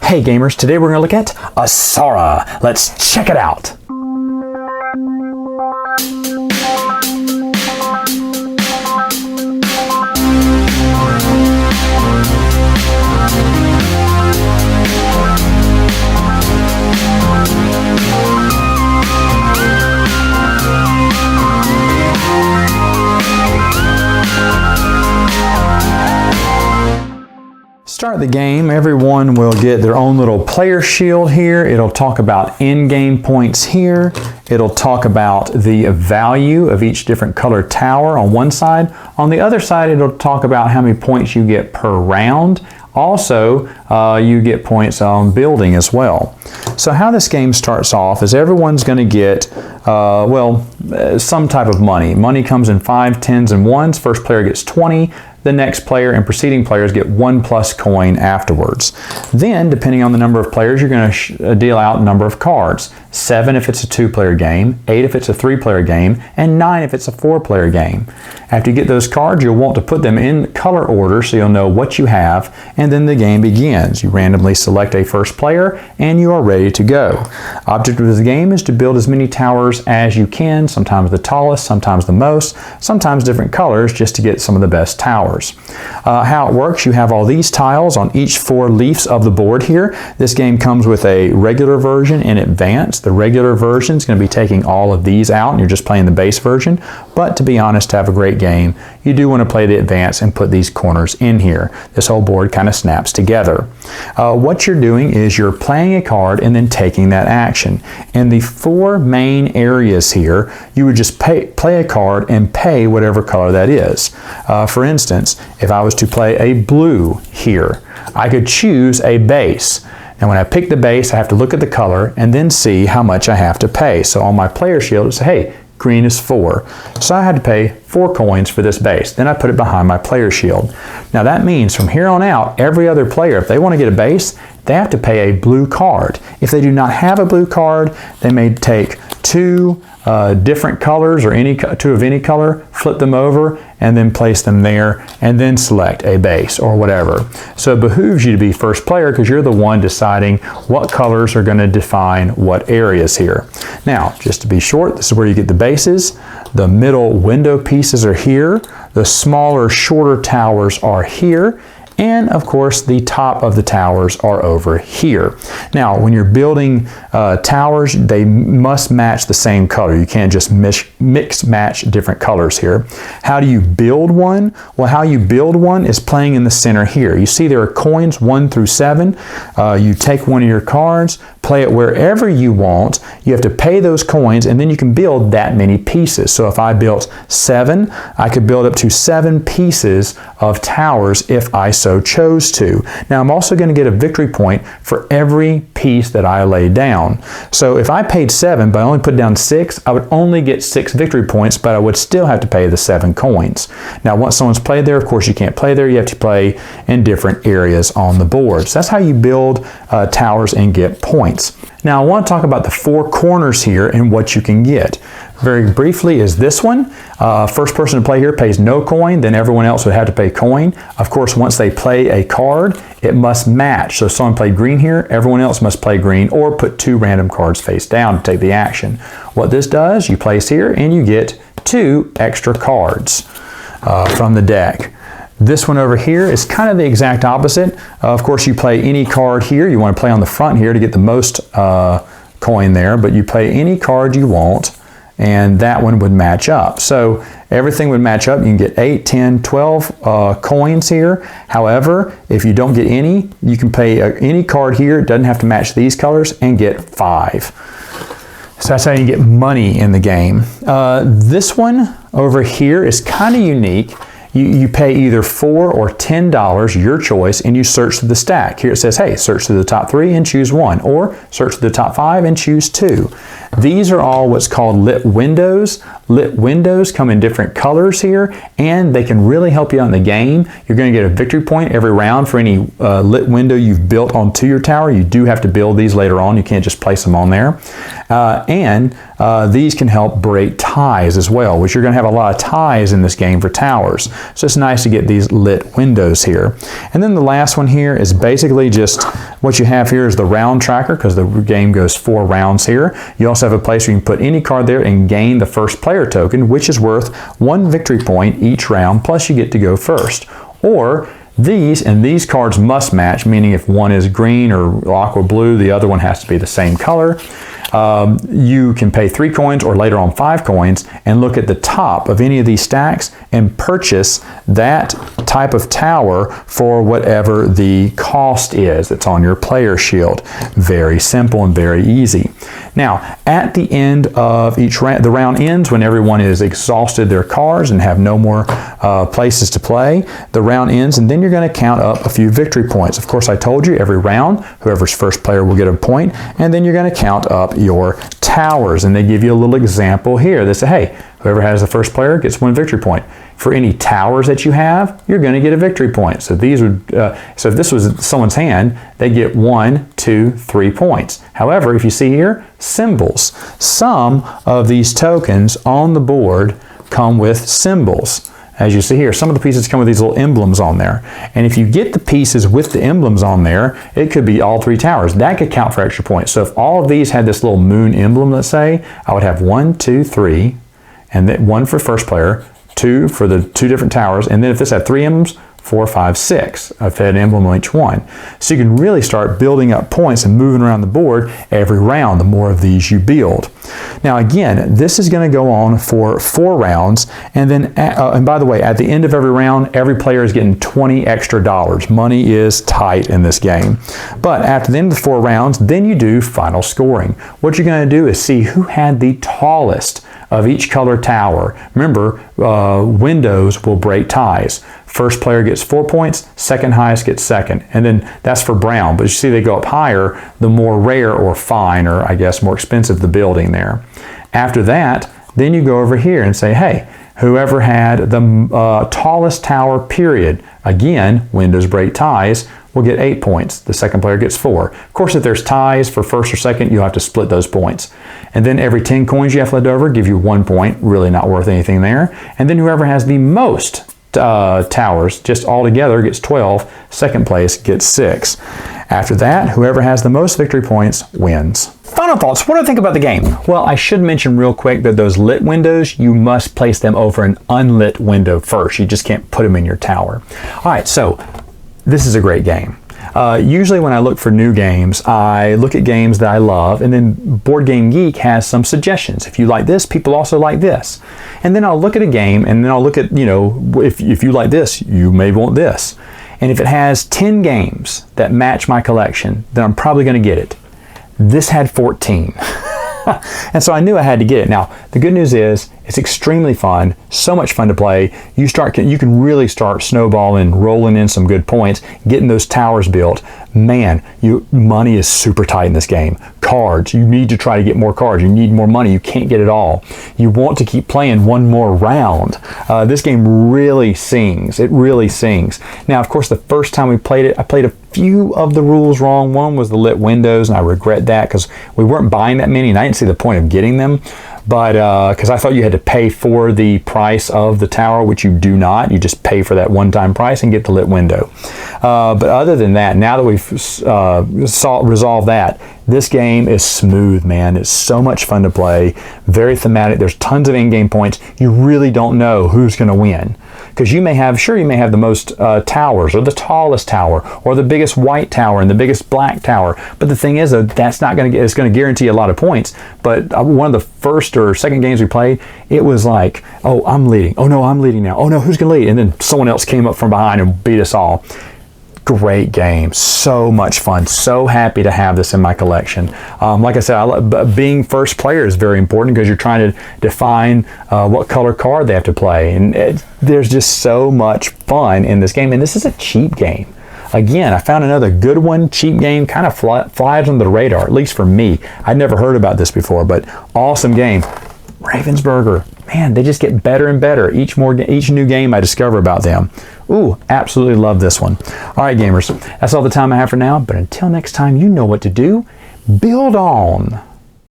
Hey gamers, today we're going to look at Asara. Let's check it out. Start the game, everyone will get their own little player shield here. It'll talk about in-game points here. It'll talk about the value of each different colored tower on one side. On the other side, it'll talk about how many points you get per round. Also, you get points on building as well. So how this game starts off is everyone's going to get, some type of money. Money comes in 5, 10s, and 1s. First player gets 20. The next player and preceding players get 1+ coin afterwards. Then, depending on the number of players, you're going to deal out a number of cards. 7 if it's a 2-player game, 8 if it's a 3-player game, and 9 if it's a 4-player game. After you get those cards, you'll want to put them in color order so you'll know what you have, and then the game begins. You randomly select a first player, and you are ready to go. Objective of the game is to build as many towers as you can, sometimes the tallest, sometimes the most, sometimes different colors, just to get some of the best towers. How it works, you have all these tiles on each 4 leaves of the board here. This game comes with a regular version and advanced. The regular version is going to be taking all of these out and you're just playing the base version. But to be honest, to have a great game, you do want to play the advanced and put these corners in here. This whole board kind of snaps together. What you're doing is you're playing a card and then taking that action. In the 4 main areas here, you would just play a card and pay whatever color that is. For instance, if I was to play a blue here, I could choose a base. And when I pick the base, I have to look at the color and then see how much I have to pay. So on my player shield, it says, hey, green is 4. So I had to pay 4 coins for this base. Then I put it behind my player shield. Now that means from here on out, every other player, if they want to get a base, they have to pay a blue card. If they do not have a blue card, they may take 2 different colors or 2 of any color, flip them over, and then place them there, and then select a base or whatever. So it behooves you to be first player because you're the one deciding what colors are going to define what areas here. Now, just to be short, this is where you get the bases. The middle window pieces are here. The smaller, shorter towers are here. And of course, the top of the towers are over here. Now, when you're building towers, they must match the same color. You can't just mix match different colors here. How do you build one? Well, how you build one is playing in the center here. You see there are coins 1 through 7. You take one of your cards, play it wherever you want. You have to pay those coins, and then you can build that many pieces. So if I built 7, I could build up to 7 pieces of towers if I so chose to. Now I'm also going to get a victory point for every piece that I lay down. So if I paid 7 but I only put down 6, I would only get 6 victory points, but I would still have to pay the 7 coins. Now once someone's played there, of course you can't play there. You have to play in different areas on the board. So that's how you build towers and get points. Now I want to talk about the 4 corners here and what you can get. Very briefly is this one. First person to play here pays no coin, then everyone else would have to pay coin. Of course, once they play a card, it must match. So if someone played green here, everyone else must play green or put 2 random cards face down to take the action. What this does, you place here and you get 2 extra cards from the deck. This one over here is kind of the exact opposite. Of course, you play any card here. You want to play on the front here to get the most coin there, but you play any card you want, and that one would match up. So everything would match up. You can get 8, 10, 12 coins here. However, if you don't get any, you can pay any card here. It doesn't have to match these colors and get 5. So that's how you get money in the game. This one over here is kind of unique. You pay either $4 or $10, your choice, and you search through the stack. Here it says, hey, search through the top 3 and choose 1, or search through the top 5 and choose 2. These are all what's called lit windows. lit windows come in different colors here, and they can really help you out in the game. You're going to get a victory point every round for any lit window you've built onto your tower. You do have to build these later on. You can't just place them on there. These can help break ties as well, which you're going to have a lot of ties in this game for towers. So it's nice to get these lit windows here. And then the last one here is basically just what you have here is the round tracker, because the game goes 4 rounds here. You also have a place where you can put any card there and gain the first player token, which is worth 1 victory point each round, plus you get to go first. Or these cards must match, meaning if one is green or aqua blue, the other one has to be the same color. You can pay 3 coins or later on 5 coins and look at the top of any of these stacks and purchase that type of tower for whatever the cost is that's on your player shield. Very simple and very easy. Now, at the end of each round, the round ends when everyone has exhausted their cards and have no more places to play. The round ends, and then you're going to count up a few victory points. Of course, I told you every round, whoever's first player will get a point, and then you're going to count up your towers. And they give you a little example here. They say, hey, whoever has the first player gets 1 victory point. For any towers that you have, you're going to get a victory point. So these would, so if this was someone's hand, they get 1, 2, 3 points. However, if you see here, symbols. Some of these tokens on the board come with symbols. As you see here, some of the pieces come with these little emblems on there. And if you get the pieces with the emblems on there, it could be all 3 towers. That could count for extra points. So if all of these had this little moon emblem, let's say, I would have 1, 2, 3, and then 1 for first player, 2 for the 2 different towers, and then if this had 3 emblems, 4, 5, 6. I've had an emblem on each one. So you can really start building up points and moving around the board every round, the more of these you build. Now again, this is going to go on for 4 rounds, and then, and by the way, at the end of every round, every player is getting $20 extra. Money is tight in this game. But after the end of the 4 rounds, then you do final scoring. What you're going to do is see who had the tallest of each color tower. Remember, windows will break ties. First player gets 4 points, second highest gets second. And then that's for brown, but you see they go up higher the more rare or fine, or I guess more expensive the building there. After that, then you go over here and say, hey, whoever had the tallest tower period, again, windows break ties, will get 8 points. The second player gets 4. Of course, if there's ties for first or second, you'll have to split those points. And then every 10 coins you have left over, give you 1 point, really not worth anything there. And then whoever has the most towers, just all together, gets 12. Second place gets 6. After that, whoever has the most victory points wins. Final thoughts. What do I think about the game? Well, I should mention real quick that those lit windows, you must place them over an unlit window first. You just can't put them in your tower. All right, so this is a great game. Usually when I look for new games, I look at games that I love, and then Board Game Geek has some suggestions. If you like this, people also like this. And then I'll look at a game, and then I'll look at, you know, if you like this, you may want this. And if it has 10 games that match my collection, then I'm probably going to get it. This had 14. And so I knew I had to get it. Now, the good news is it's extremely fun, so much fun to play. You can really start snowballing, rolling in some good points, getting those towers built. Man, money is super tight in this game. Cards, you need to try to get more cards. You need more money. You can't get it all. You want to keep playing one more round. This game really sings. It really sings. Now, of course, the first time we played it, I played a few of the rules wrong. One was the lit windows, and I regret that because we weren't buying that many, and I didn't see the point of getting them. But because I thought you had to pay for the price of the tower, which you do not. You just pay for that one-time price and get the lit window. But other than that, now that we've resolved that, this game is smooth, man. It's so much fun to play. Very thematic. There's tons of in-game points. You really don't know who's going to win. Because you may have the most towers, or the tallest tower, or the biggest white tower, and the biggest black tower. But the thing is, that's not going to it's going to guarantee a lot of points. But one of the first or second games we played, it was like, oh, I'm leading. Oh no, I'm leading now. Oh no, who's going to lead? And then someone else came up from behind and beat us all. Great game, so much fun, so happy to have this in my collection. Like I said, being first player is very important because you're trying to define what color card they have to play, and there's just so much fun in this game, and this is a cheap game. Again, I found another good one, cheap game, kind of flies under the radar, at least for me. I'd never heard about this before, but awesome game. Ravensburger, man. man, they just get better and better each new game I discover about them. Ooh, absolutely love this one. All right, gamers, that's all the time I have for now, but until next time, you know what to do. Build on.